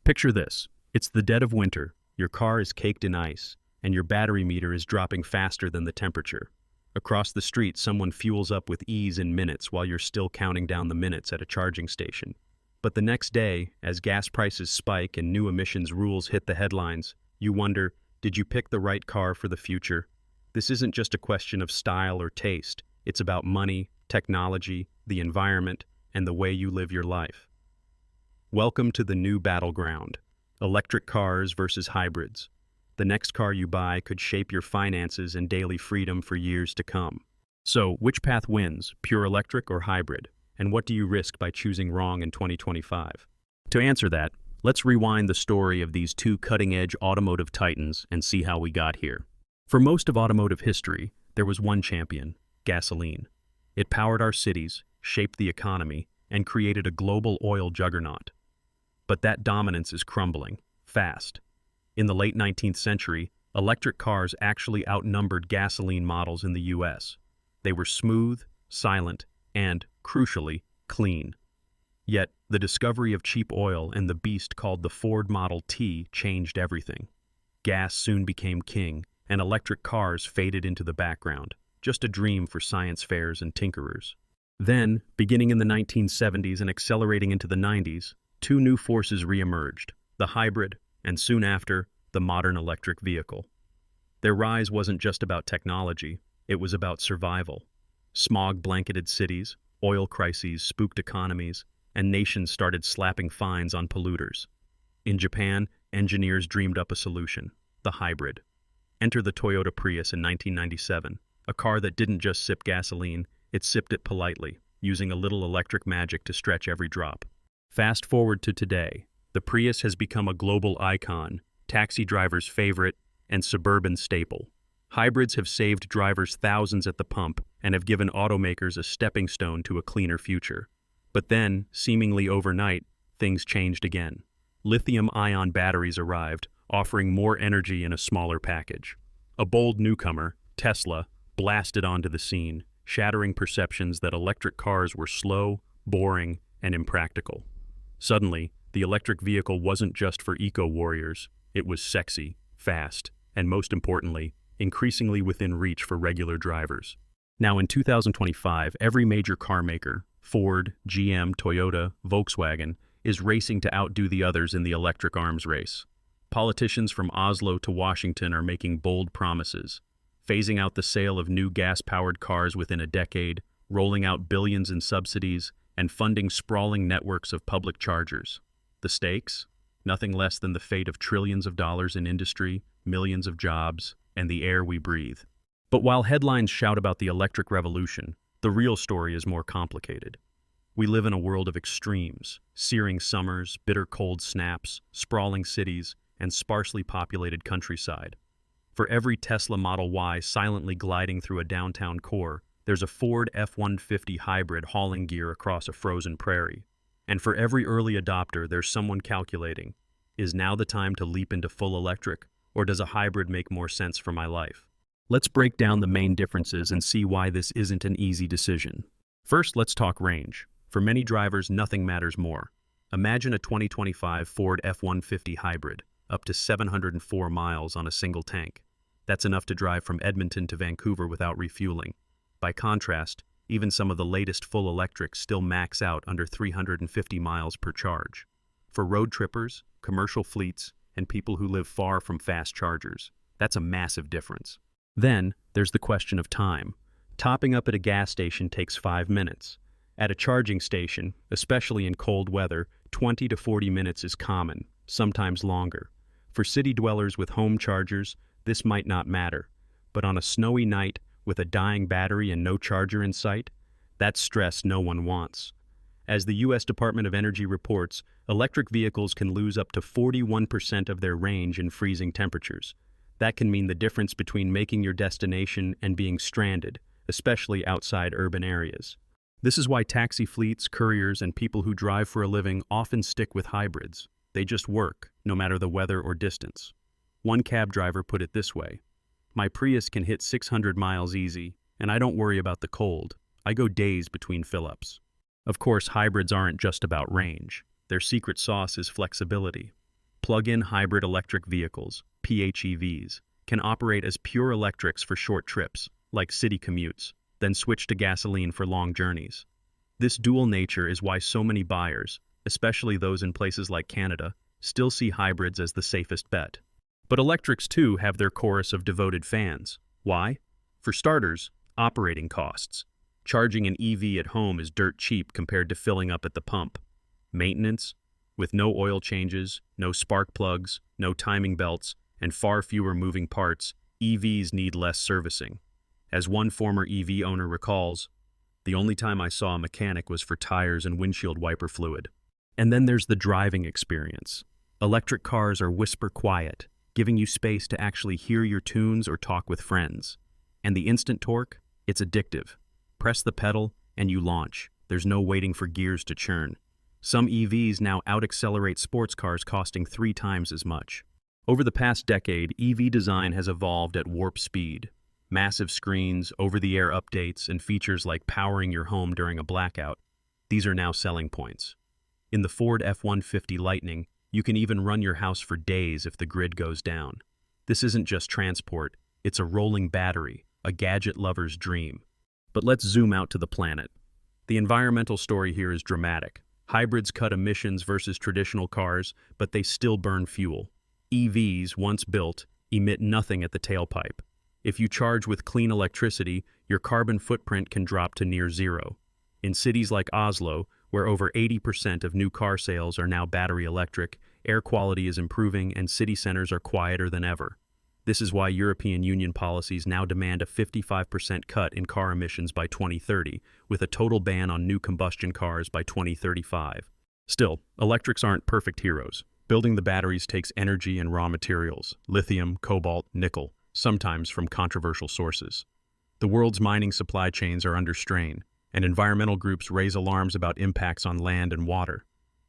Picture this. It's the dead of winter, your car is caked in ice, and your battery meter is dropping faster than the temperature. Across the street, someone fuels up with ease in minutes while you're still counting down the minutes at a charging station. But the next day, as gas prices spike and new emissions rules hit the headlines, you wonder, did you pick the right car for the future? This isn't just a question of style or taste. It's about money, technology, the environment, and the way you live your life. Welcome to the new battleground. Electric cars versus hybrids. The next car you buy could shape your finances and daily freedom for years to come. So, which path wins, pure electric or hybrid? And what do you risk by choosing wrong in 2025? To answer that, let's rewind the story of these two cutting-edge automotive titans and see how we got here. For most of automotive history, there was one champion, gasoline. It powered our cities, shaped the economy, and created a global oil juggernaut. But that dominance is crumbling, fast. In the late 19th century, electric cars actually outnumbered gasoline models in the US. They were smooth, silent, and, crucially, clean. Yet, the discovery of cheap oil and the beast called the Ford Model T changed everything. Gas soon became king, and electric cars faded into the background, just a dream for science fairs and tinkerers. Then, beginning in the 1970s and accelerating into the 90s, two new forces re-emerged, the hybrid, and soon after, the modern electric vehicle. Their rise wasn't just about technology, it was about survival. Smog-blanketed cities, oil crises spooked economies, and nations started slapping fines on polluters. In Japan, engineers dreamed up a solution, the hybrid. Enter the Toyota Prius in 1997, a car that didn't just sip gasoline, it sipped it politely, using a little electric magic to stretch every drop. Fast forward to today, the Prius has become a global icon, taxi drivers' favorite, and suburban staple. Hybrids have saved drivers thousands at the pump and have given automakers a stepping stone to a cleaner future. But then, seemingly overnight, things changed again. Lithium-ion batteries arrived, offering more energy in a smaller package. A bold newcomer, Tesla, blasted onto the scene, shattering perceptions that electric cars were slow, boring, and impractical. Suddenly, the electric vehicle wasn't just for eco-warriors, it was sexy, fast, and most importantly, increasingly within reach for regular drivers. Now in 2025, every major car maker, Ford, GM, Toyota, Volkswagen, is racing to outdo the others in the electric arms race. Politicians from Oslo to Washington are making bold promises, phasing out the sale of new gas-powered cars within a decade, rolling out billions in subsidies, and funding sprawling networks of public chargers. The stakes? Nothing less than the fate of trillions of dollars in industry, millions of jobs, and the air we breathe. But while headlines shout about the electric revolution, the real story is more complicated. We live in a world of extremes, searing summers, bitter cold snaps, sprawling cities, and sparsely populated countryside. For every Tesla Model Y silently gliding through a downtown core, there's a Ford F-150 hybrid hauling gear across a frozen prairie. And for every early adopter, there's someone calculating, is now the time to leap into full electric, or does a hybrid make more sense for my life? Let's break down the main differences and see why this isn't an easy decision. First, let's talk range. For many drivers, nothing matters more. Imagine a 2025 Ford F-150 hybrid, up to 704 miles on a single tank. That's enough to drive from Edmonton to Vancouver without refueling. By contrast, even some of the latest full electrics still max out under 350 miles per charge. For road trippers, commercial fleets, and people who live far from fast chargers, that's a massive difference. Then, there's the question of time. Topping up at a gas station takes 5 minutes. At a charging station, especially in cold weather, 20 to 40 minutes is common, sometimes longer. For city dwellers with home chargers, this might not matter. But on a snowy night, with a dying battery and no charger in sight, that's stress no one wants. As the U.S. Department of Energy reports, electric vehicles can lose up to 41% of their range in freezing temperatures. That can mean the difference between making your destination and being stranded, especially outside urban areas. This is why taxi fleets, couriers, and people who drive for a living often stick with hybrids. They just work, no matter the weather or distance. One cab driver put it this way, "My Prius can hit 600 miles easy, and I don't worry about the cold. I go days between fill-ups." Of course, hybrids aren't just about range. Their secret sauce is flexibility. Plug-in hybrid electric vehicles, PHEVs, can operate as pure electrics for short trips, like city commutes, then switch to gasoline for long journeys. This dual nature is why so many buyers, especially those in places like Canada, still see hybrids as the safest bet. But electrics too have their chorus of devoted fans. Why? For starters, operating costs. Charging an EV at home is dirt cheap compared to filling up at the pump. Maintenance? With no oil changes, no spark plugs, no timing belts, and far fewer moving parts, EVs need less servicing. As one former EV owner recalls, "The only time I saw a mechanic was for tires and windshield wiper fluid." And then there's the driving experience. Electric cars are whisper quiet, giving you space to actually hear your tunes or talk with friends. And the instant torque? It's addictive. Press the pedal, and you launch. There's no waiting for gears to churn. Some EVs now out-accelerate sports cars costing 3 times as much. Over the past decade, EV design has evolved at warp speed. Massive screens, over-the-air updates, and features like powering your home during a blackout. These are now selling points. In the Ford F-150 Lightning, you can even run your house for days if the grid goes down. This isn't just transport, it's a rolling battery, a gadget lover's dream. But let's zoom out to the planet. The environmental story here is dramatic. Hybrids cut emissions versus traditional cars, but they still burn fuel. EVs, once built, emit nothing at the tailpipe. If you charge with clean electricity, your carbon footprint can drop to near zero. In cities like Oslo, where over 80% of new car sales are now battery electric, air quality is improving and city centers are quieter than ever. This is why European Union policies now demand a 55% cut in car emissions by 2030, with a total ban on new combustion cars by 2035. Still, electrics aren't perfect heroes. Building the batteries takes energy and raw materials, lithium, cobalt, nickel, sometimes from controversial sources. The world's mining supply chains are under strain, and environmental groups raise alarms about impacts on land and water.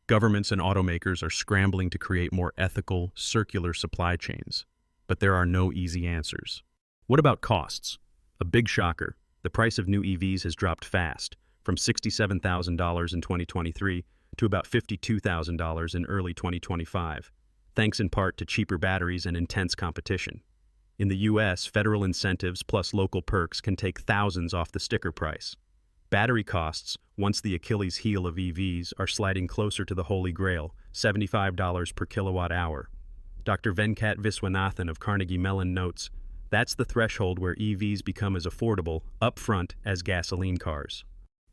Governments and automakers are scrambling to create more ethical, circular supply chains. But there are no easy answers. What about costs? A big shocker. The price of new EVs has dropped fast, from $67,000 in 2023 to about $52,000 in early 2025, thanks in part to cheaper batteries and intense competition. In the US, federal incentives plus local perks can take thousands off the sticker price. Battery costs, once the Achilles heel of EVs, are sliding closer to the holy grail, $75 per kilowatt hour. Dr. Venkat Viswanathan of Carnegie Mellon notes, "That's the threshold where EVs become as affordable, upfront, as gasoline cars."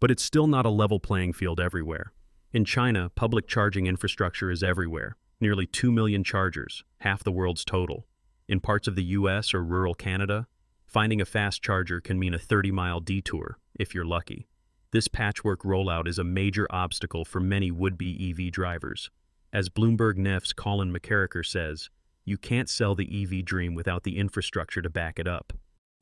But it's still not a level playing field everywhere. In China, public charging infrastructure is everywhere, nearly 2 million chargers, half the world's total. In parts of the US or rural Canada, finding a fast charger can mean a 30-mile detour, if you're lucky. This patchwork rollout is a major obstacle for many would-be EV drivers. As Bloomberg NEF's Colin McCarricker says, you can't sell the EV dream without the infrastructure to back it up.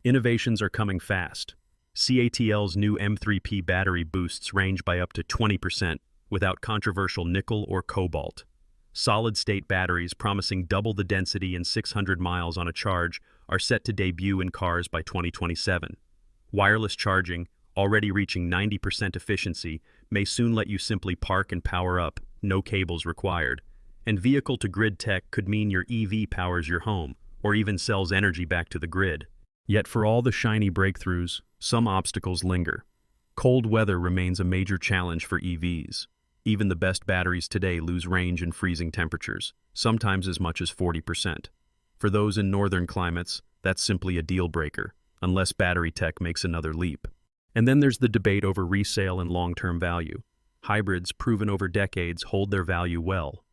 Innovations are coming fast. CATL's new M3P battery boosts range by up to 20% without controversial nickel or cobalt. Solid-state batteries promising double the density in 600 miles on a charge are set to debut in cars by 2027. Wireless charging, already reaching 90% efficiency, may soon let you simply park and power up, no cables required. And vehicle-to-grid tech could mean your EV powers your home, or even sells energy back to the grid. Yet for all the shiny breakthroughs, some obstacles linger. Cold weather remains a major challenge for EVs. Even the best batteries today lose range in freezing temperatures, sometimes as much as 40%. For those in northern climates, that's simply a deal breaker, unless battery tech makes another leap. And then there's the debate over resale and long-term value. Hybrids, proven over decades, hold their value well.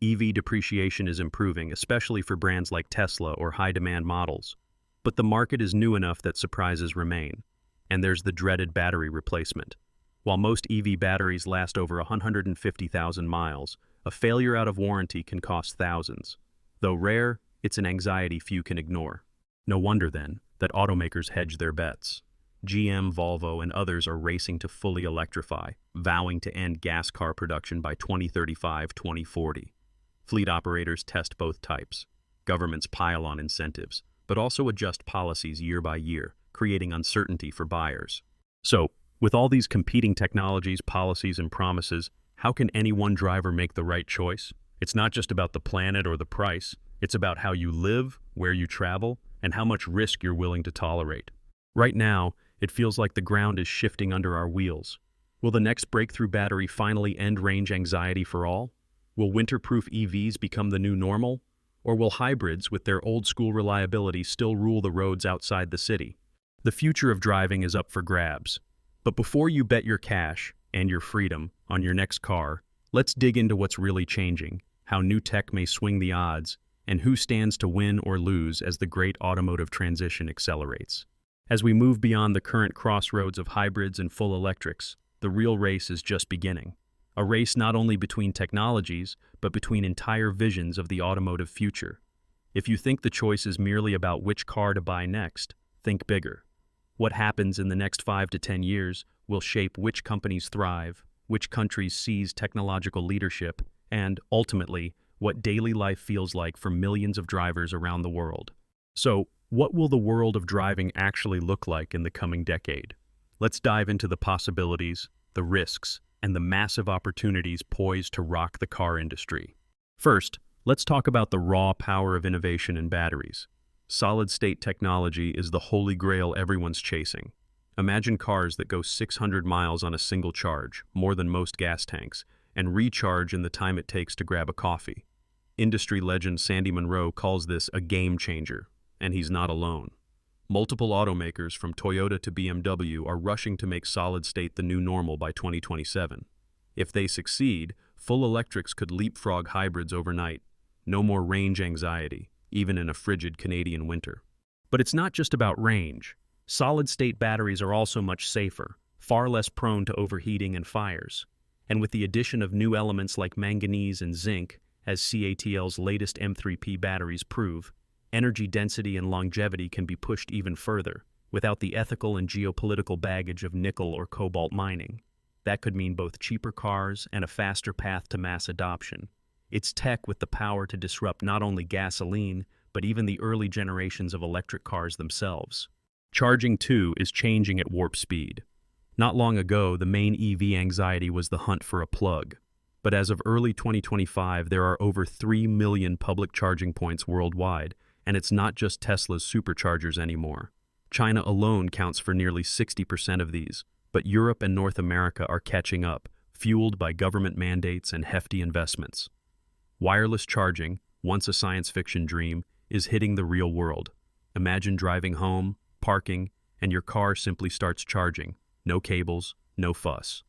EV depreciation is improving, especially for brands like Tesla or high-demand models. But the market is new enough that surprises remain. And there's the dreaded battery replacement. While most EV batteries last over 150,000 miles, a failure out of warranty can cost thousands. Though rare, it's an anxiety few can ignore. No wonder, then, that automakers hedge their bets. GM, Volvo, and others are racing to fully electrify, vowing to end gas car production by 2035-2040. Fleet operators test both types. Governments pile on incentives, but also adjust policies year by year, creating uncertainty for buyers. So, with all these competing technologies, policies, and promises, how can any one driver make the right choice? It's not just about the planet or the price. It's about how you live, where you travel, and how much risk you're willing to tolerate. Right now, it feels like the ground is shifting under our wheels. Will the next breakthrough battery finally end range anxiety for all? Will winter-proof EVs become the new normal? Or will hybrids, with their old-school reliability, still rule the roads outside the city? The future of driving is up for grabs. But before you bet your cash and your freedom on your next car, let's dig into what's really changing, how new tech may swing the odds, and who stands to win or lose as the great automotive transition accelerates. As we move beyond the current crossroads of hybrids and full electrics, the real race is just beginning. A race not only between technologies, but between entire visions of the automotive future. If you think the choice is merely about which car to buy next, think bigger. What happens in the next 5 to 10 years will shape which companies thrive, which countries seize technological leadership, and, ultimately, what daily life feels like for millions of drivers around the world. So, what will the world of driving actually look like in the coming decade? Let's dive into the possibilities, the risks, and the massive opportunities poised to rock the car industry. First, let's talk about the raw power of innovation in batteries. Solid-state technology is the holy grail everyone's chasing. Imagine cars that go 600 miles on a single charge, more than most gas tanks, and recharge in the time it takes to grab a coffee. Industry legend Sandy Munro calls this a game changer, and he's not alone. Multiple automakers from Toyota to BMW are rushing to make solid-state the new normal by 2027. If they succeed, full electrics could leapfrog hybrids overnight. No more range anxiety, even in a frigid Canadian winter. But it's not just about range. Solid-state batteries are also much safer, far less prone to overheating and fires. And with the addition of new elements like manganese and zinc, as CATL's latest M3P batteries prove, energy density and longevity can be pushed even further, without the ethical and geopolitical baggage of nickel or cobalt mining. That could mean both cheaper cars and a faster path to mass adoption. It's tech with the power to disrupt not only gasoline, but even the early generations of electric cars themselves. Charging, too, is changing at warp speed. Not long ago, the main EV anxiety was the hunt for a plug. But as of early 2025, there are over 3 million public charging points worldwide, and it's not just Tesla's superchargers anymore. China alone counts for nearly 60% of these, but Europe and North America are catching up, fueled by government mandates and hefty investments. Wireless charging, once a science fiction dream, is hitting the real world. Imagine driving home, parking, and your car simply starts charging. No cables, no fuss.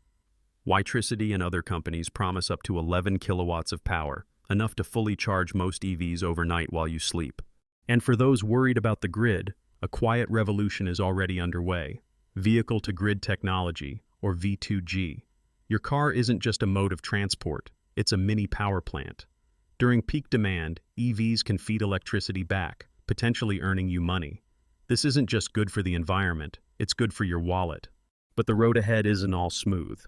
Witricity and other companies promise up to 11 kilowatts of power, enough to fully charge most EVs overnight while you sleep. And for those worried about the grid, a quiet revolution is already underway. Vehicle-to-grid technology, or V2G. Your car isn't just a mode of transport, it's a mini power plant. During peak demand, EVs can feed electricity back, potentially earning you money. This isn't just good for the environment, it's good for your wallet. But the road ahead isn't all smooth.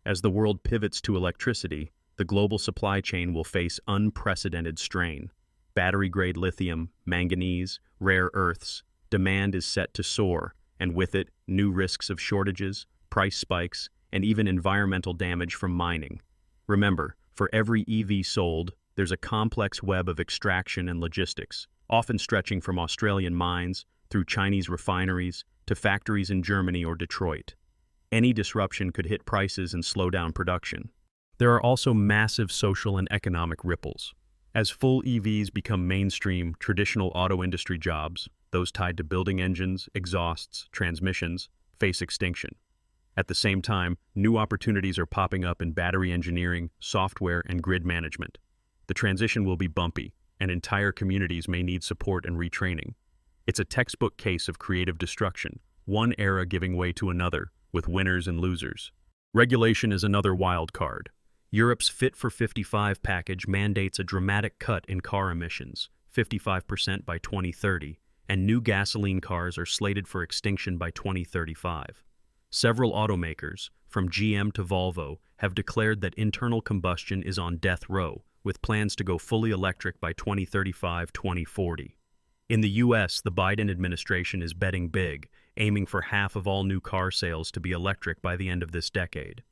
As the world pivots to electricity, the global supply chain will face unprecedented strain. Battery-grade lithium, manganese, rare earths, demand is set to soar, and with it, new risks of shortages, price spikes, and even environmental damage from mining. Remember, for every EV sold, there's a complex web of extraction and logistics, often stretching from Australian mines, through Chinese refineries, to factories in Germany or Detroit. Any disruption could hit prices and slow down production. There are also massive social and economic ripples. As full EVs become mainstream, traditional auto industry jobs, those tied to building engines, exhausts, transmissions, face extinction. At the same time, new opportunities are popping up in battery engineering, software, and grid management. The transition will be bumpy, and entire communities may need support and retraining. It's a textbook case of creative destruction, one era giving way to another, with winners and losers. Regulation is another wild card. Europe's Fit for 55 package mandates a dramatic cut in car emissions, 55% by 2030, and new gasoline cars are slated for extinction by 2035. Several automakers, from GM to Volvo, have declared that internal combustion is on death row, with plans to go fully electric by 2035-2040. In the US, the Biden administration is betting big, aiming for half of all new car sales to be electric by the end of this decade.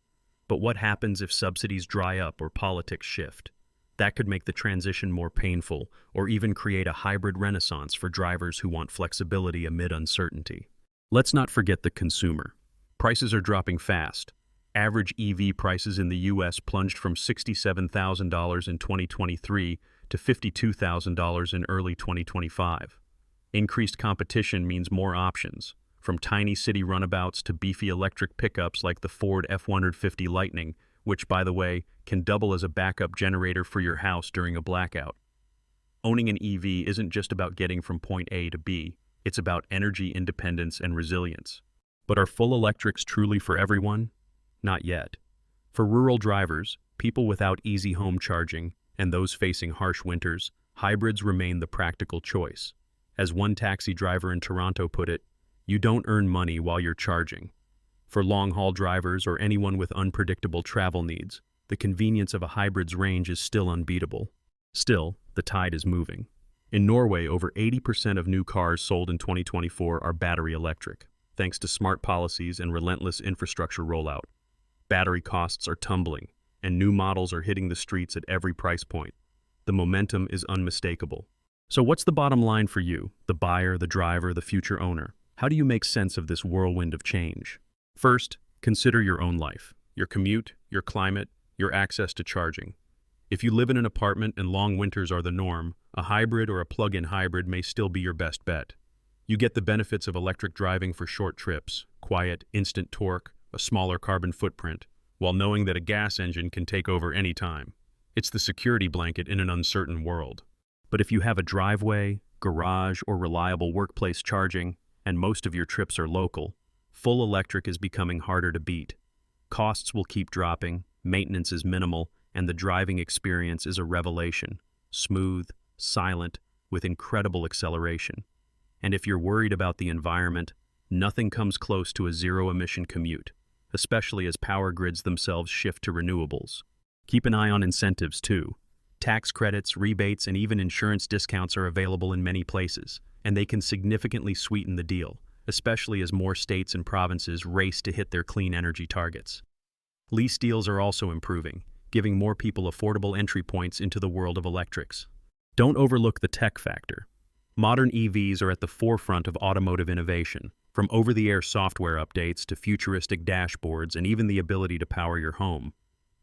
But what happens if subsidies dry up or politics shift? That could make the transition more painful or even create a hybrid renaissance for drivers who want flexibility amid uncertainty. Let's not forget the consumer. Prices are dropping fast. Average EV prices in the U.S. plunged from $67,000 in 2023 to $52,000 in early 2025. Increased competition means more options, from tiny city runabouts to beefy electric pickups like the Ford F-150 Lightning, which, by the way, can double as a backup generator for your house during a blackout. Owning an EV isn't just about getting from point A to B, it's about energy independence and resilience. But are full electrics truly for everyone? Not yet. For rural drivers, people without easy home charging, and those facing harsh winters, hybrids remain the practical choice. As one taxi driver in Toronto put it, "You don't earn money while you're charging." For long-haul drivers or anyone with unpredictable travel needs, the convenience of a hybrid's range is still unbeatable. Still, the tide is moving. In Norway, over 80% of new cars sold in 2024 are battery electric, thanks to smart policies and relentless infrastructure rollout. Battery costs are tumbling, and new models are hitting the streets at every price point. The momentum is unmistakable. So what's the bottom line for you, the buyer, the driver, the future owner? How do you make sense of this whirlwind of change? First, consider your own life, your commute, your climate, your access to charging. If you live in an apartment and long winters are the norm, a hybrid or a plug-in hybrid may still be your best bet. You get the benefits of electric driving for short trips, quiet, instant torque, a smaller carbon footprint, while knowing that a gas engine can take over any time. It's the security blanket in an uncertain world. But if you have a driveway, garage, or reliable workplace charging, and most of your trips are local, full electric is becoming harder to beat. Costs will keep dropping, maintenance is minimal, and the driving experience is a revelation. Smooth, silent, with incredible acceleration. And if you're worried about the environment, nothing comes close to a zero-emission commute, especially as power grids themselves shift to renewables. Keep an eye on incentives, too. Tax credits, rebates, and even insurance discounts are available in many places, and they can significantly sweeten the deal, especially as more states and provinces race to hit their clean energy targets. Lease deals are also improving, giving more people affordable entry points into the world of electrics. Don't overlook the tech factor. Modern EVs are at the forefront of automotive innovation, from over-the-air software updates to futuristic dashboards and even the ability to power your home.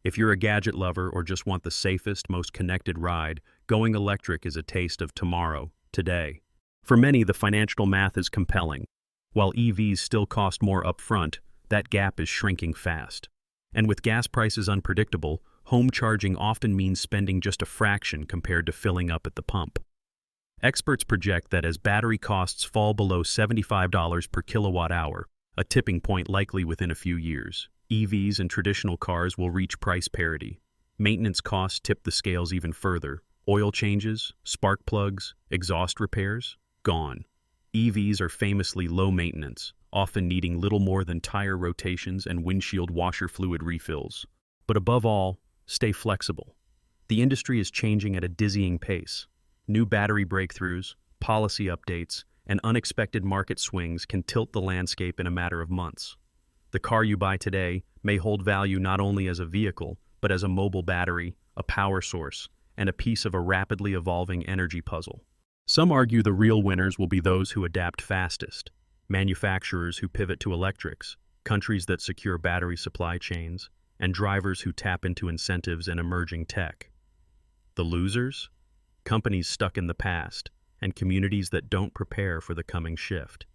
If you're a gadget lover or just want the safest, most connected ride, going electric is a taste of tomorrow, today. For many, the financial math is compelling. While EVs still cost more upfront, that gap is shrinking fast. And with gas prices unpredictable, home charging often means spending just a fraction compared to filling up at the pump. Experts project that as battery costs fall below $75 per kilowatt hour, a tipping point likely within a few years, EVs and traditional cars will reach price parity. Maintenance costs tip the scales even further. Oil changes, spark plugs, exhaust repairs, gone. EVs are famously low maintenance, often needing little more than tire rotations and windshield washer fluid refills. But above all, stay flexible. The industry is changing at a dizzying pace. New battery breakthroughs, policy updates, and unexpected market swings can tilt the landscape in a matter of months. The car you buy today may hold value not only as a vehicle, but as a mobile battery, a power source, and a piece of a rapidly evolving energy puzzle. Some argue the real winners will be those who adapt fastest, manufacturers who pivot to electrics, countries that secure battery supply chains, and drivers who tap into incentives and emerging tech. The losers? Companies stuck in the past, and communities that don't prepare for the coming shift.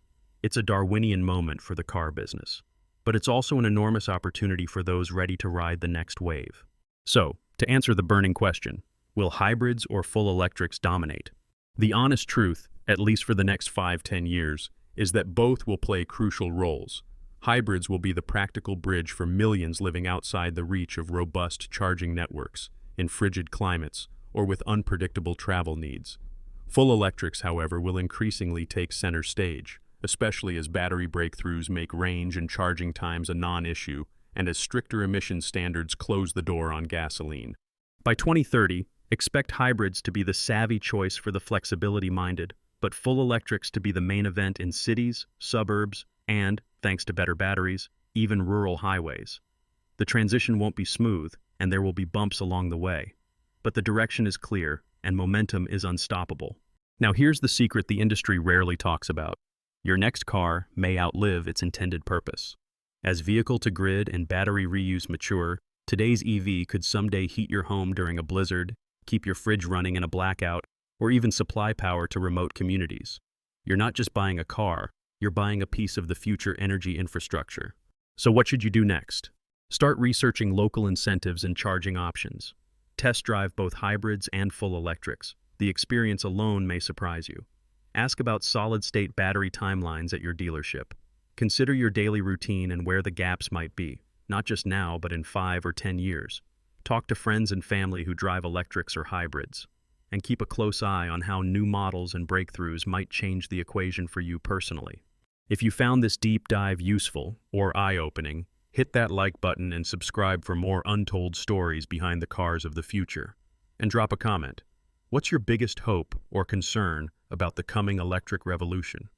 It's a Darwinian moment for the car business. But it's also an enormous opportunity for those ready to ride the next wave. So, to answer the burning question, will hybrids or full electrics dominate? The honest truth, at least for the next 5-10 years, is that both will play crucial roles. Hybrids will be the practical bridge for millions living outside the reach of robust charging networks, in frigid climates, or with unpredictable travel needs. Full electrics, however, will increasingly take center stage, especially as battery breakthroughs make range and charging times a non-issue, and as stricter emission standards close the door on gasoline. By 2030, expect hybrids to be the savvy choice for the flexibility-minded, but full electrics to be the main event in cities, suburbs, and, thanks to better batteries, even rural highways. The transition won't be smooth, and there will be bumps along the way. but the direction is clear and momentum is unstoppable. Now here's the secret the industry rarely talks about. Your next car may outlive its intended purpose. As vehicle-to-grid and battery reuse mature, today's EV could someday heat your home during a blizzard, keep your fridge running in a blackout, or even supply power to remote communities. You're not just buying a car, you're buying a piece of the future energy infrastructure. So what should you do next? Start researching local incentives and charging options. Test drive both hybrids and full electrics. The experience alone may surprise you. Ask about solid-state battery timelines at your dealership. Consider your daily routine and where the gaps might be, not just now, but in 5 or 10 years. Talk to friends and family who drive electrics or hybrids, and keep a close eye on how new models and breakthroughs might change the equation for you personally. If you found this deep dive useful or eye-opening, hit that like button and subscribe for more untold stories behind the cars of the future. And drop a comment. What's your biggest hope or concern about the coming electric revolution?